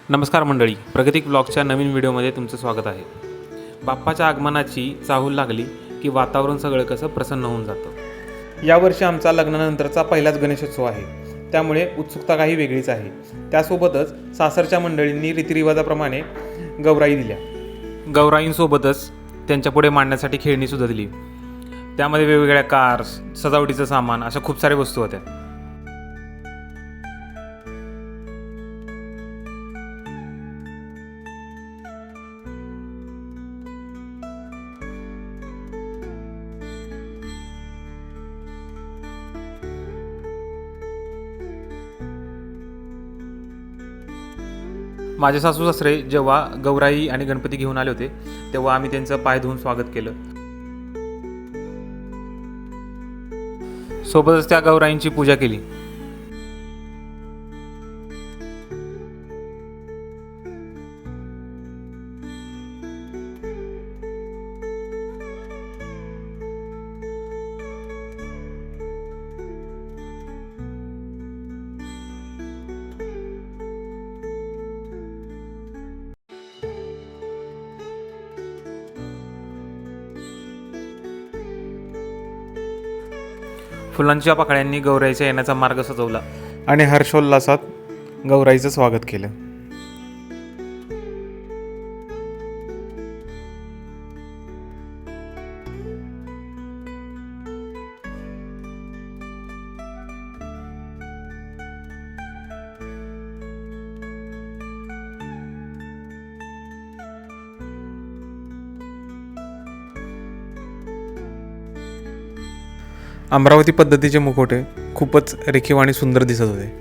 नमस्कार मंडळी, प्रगतिक ब्लॉगच्या नवीन व्हिडिओमध्ये तुमचं स्वागत आहे. बाप्पाच्या आगमनाची चाहूल लागली की वातावरण सगळं कसं प्रसन्न होऊन जातं. यावर्षी आमचा लग्नानंतरचा पहिलाच गणेशोत्सव आहे, त्यामुळे उत्सुकता काही वेगळीच आहे. त्यासोबतच सासरच्या मंडळींनी रीतिरिवाजाप्रमाणे गौराई दिल्या. गौराईंसोबतच त्यांच्यापुढे मांडण्यासाठी खेळणीसुद्धा दिली. त्यामध्ये वेगवेगळ्या कार्स, सजावटीचं सामान, अशा खूप साऱ्या वस्तू होत्या. माझे सासू सासरे जेव्हा गौराई आणि गणपती घेऊन आले होते तेव्हा आम्ही त्यांचं पाय धुवून स्वागत केलं. सोबतच त्या गौराईंची पूजा केली. फुलांच्या पाकळ्यांनी गौराईच्या येण्याचा मार्ग सजवला आणि हर्षोल्लासात गौराईचं स्वागत केलं. अमरावती पद्धतीचे मुखवटे खूपच रेखीव आणि सुंदर दिसत होते.